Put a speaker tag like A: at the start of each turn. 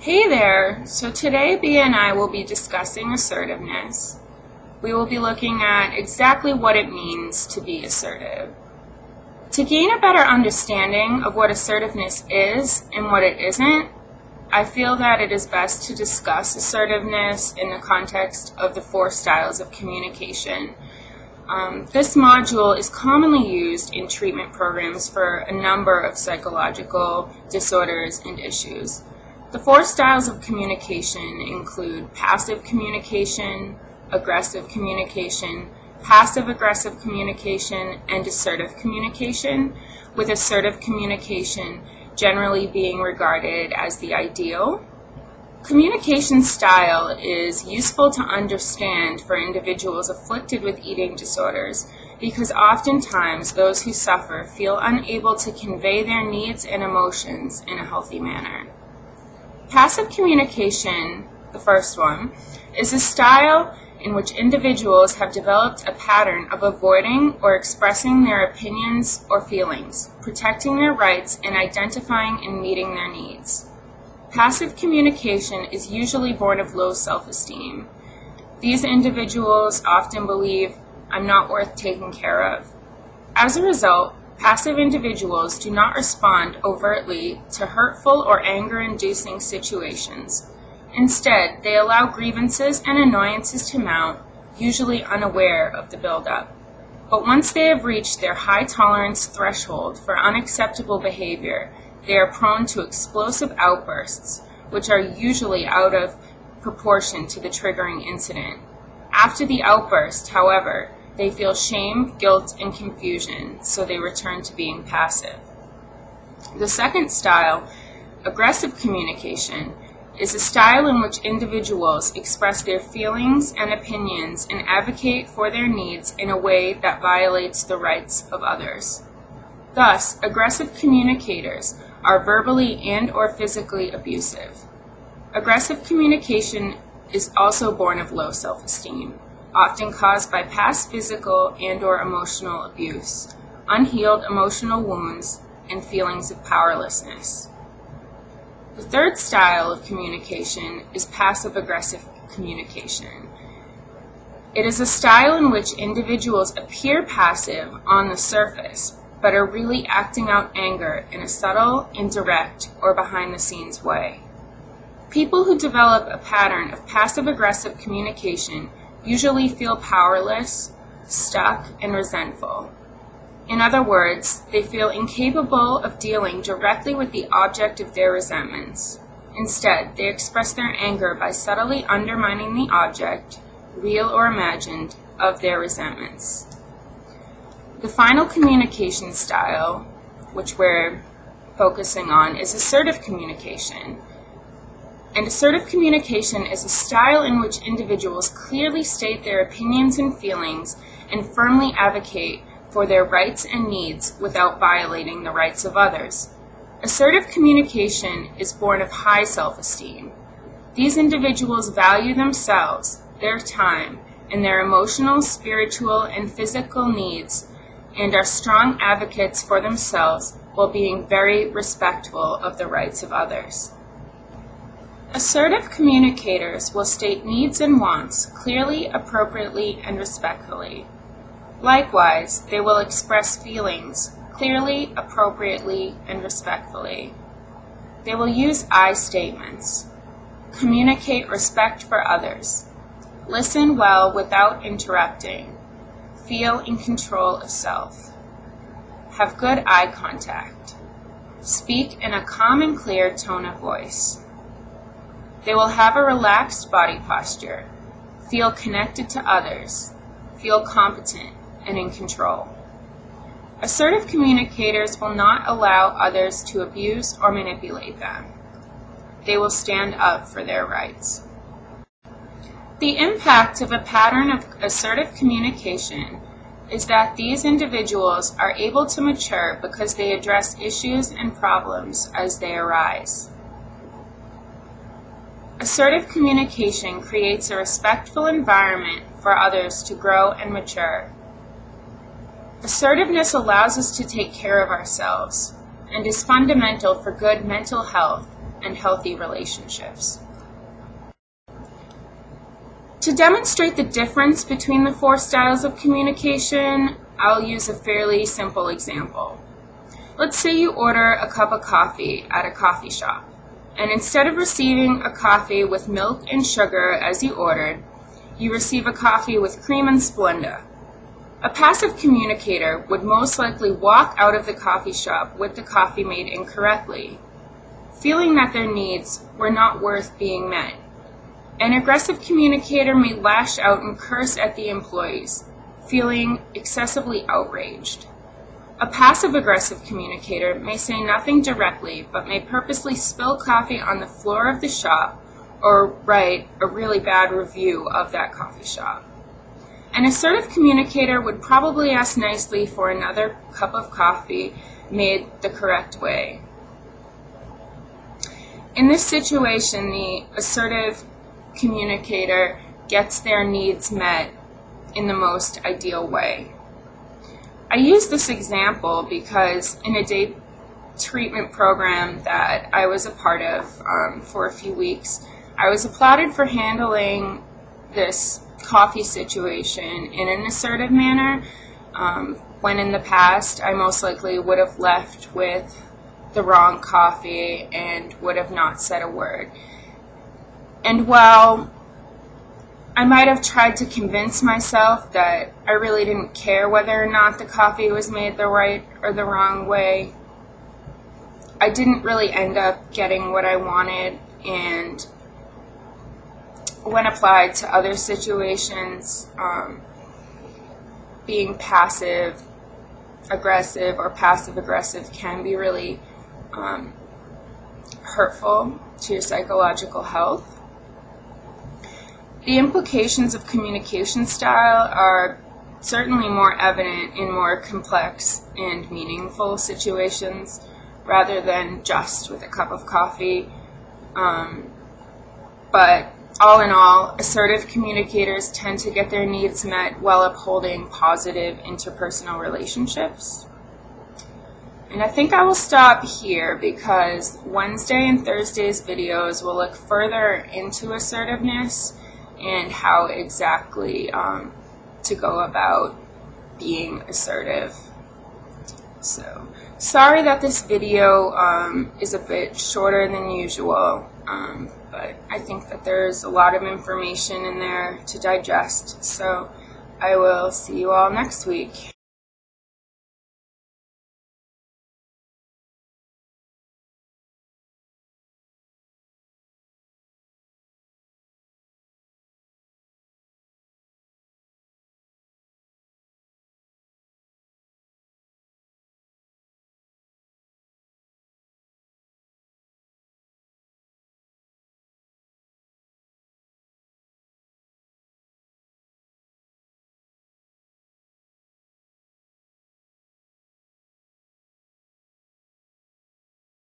A: Hey there! So today Bea and I will be discussing assertiveness. We will be looking at exactly what it means to be assertive. To gain a better understanding of what assertiveness is and what it isn't, I feel that it is best to discuss assertiveness in the context of the 4 styles of communication. This module is commonly used in treatment programs for a number of psychological disorders and issues. The 4 styles of communication include passive communication, aggressive communication, passive-aggressive communication, and assertive communication, with assertive communication generally being regarded as the ideal. Communication style is useful to understand for individuals afflicted with eating disorders because oftentimes those who suffer feel unable to convey their needs and emotions in a healthy manner. Passive communication, the first one, is a style in which individuals have developed a pattern of avoiding or expressing their opinions or feelings, protecting their rights, and identifying and meeting their needs. Passive communication is usually born of low self-esteem. These individuals often believe, "I'm not worth taking care of." As a result, passive individuals do not respond overtly to hurtful or anger-inducing situations. Instead, they allow grievances and annoyances to mount, usually unaware of the buildup. But once they have reached their high tolerance threshold for unacceptable behavior, they are prone to explosive outbursts, which are usually out of proportion to the triggering incident. After the outburst, however, they feel shame, guilt, and confusion, so they return to being passive. The second style, aggressive communication, is a style in which individuals express their feelings and opinions and advocate for their needs in a way that violates the rights of others. Thus, aggressive communicators are verbally and/or physically abusive. Aggressive communication is also born of low self-esteem, often caused by past physical and/or emotional abuse, unhealed emotional wounds, and feelings of powerlessness. The third style of communication is passive-aggressive communication. It is a style in which individuals appear passive on the surface, but are really acting out anger in a subtle, indirect, or behind-the-scenes way. People who develop a pattern of passive-aggressive communication usually feel powerless, stuck, and resentful. In other words, they feel incapable of dealing directly with the object of their resentments. Instead, they express their anger by subtly undermining the object, real or imagined, of their resentments. The final communication style, which we're focusing on, is assertive communication. And assertive communication is a style in which individuals clearly state their opinions and feelings and firmly advocate for their rights and needs without violating the rights of others. Assertive communication is born of high self-esteem. These individuals value themselves, their time, and their emotional, spiritual, and physical needs, and are strong advocates for themselves while being very respectful of the rights of others. Assertive communicators will state needs and wants clearly, appropriately, and respectfully. Likewise, they will express feelings clearly, appropriately, and respectfully. They will use I statements, communicate respect for others, listen well without interrupting, feel in control of self, have good eye contact, speak in a calm and clear tone of voice. They will have a relaxed body posture, feel connected to others, feel competent and in control. Assertive communicators will not allow others to abuse or manipulate them. They will stand up for their rights. The impact of a pattern of assertive communication is that these individuals are able to mature because they address issues and problems as they arise. Assertive communication creates a respectful environment for others to grow and mature. Assertiveness allows us to take care of ourselves and is fundamental for good mental health and healthy relationships. To demonstrate the difference between the 4 styles of communication, I'll use a fairly simple example. Let's say you order a cup of coffee at a coffee shop, and instead of receiving a coffee with milk and sugar as you ordered, you receive a coffee with cream and Splenda. A passive communicator would most likely walk out of the coffee shop with the coffee made incorrectly, feeling that their needs were not worth being met. An aggressive communicator may lash out and curse at the employees, feeling excessively outraged. A passive-aggressive communicator may say nothing directly, but may purposely spill coffee on the floor of the shop or write a really bad review of that coffee shop. An assertive communicator would probably ask nicely for another cup of coffee made the correct way. In this situation, the assertive communicator gets their needs met in the most ideal way. I use this example because in a day treatment program that I was a part of for a few weeks, I was applauded for handling this coffee situation in an assertive manner, when in the past I most likely would have left with the wrong coffee and would have not said a word. And while I might have tried to convince myself that I really didn't care whether or not the coffee was made the right or the wrong way, I didn't really end up getting what I wanted, and when applied to other situations, being passive-aggressive or passive-aggressive can be really hurtful to your psychological health. The implications of communication style are certainly more evident in more complex and meaningful situations rather than just with a cup of coffee. But all in all, assertive communicators tend to get their needs met while upholding positive interpersonal relationships. And I think I will stop here because Wednesday and Thursday's videos will look further into assertiveness and how exactly to go about being assertive. So, sorry that this video is a bit shorter than usual, but I think that there's a lot of information in there to digest. So, I will see you all next week.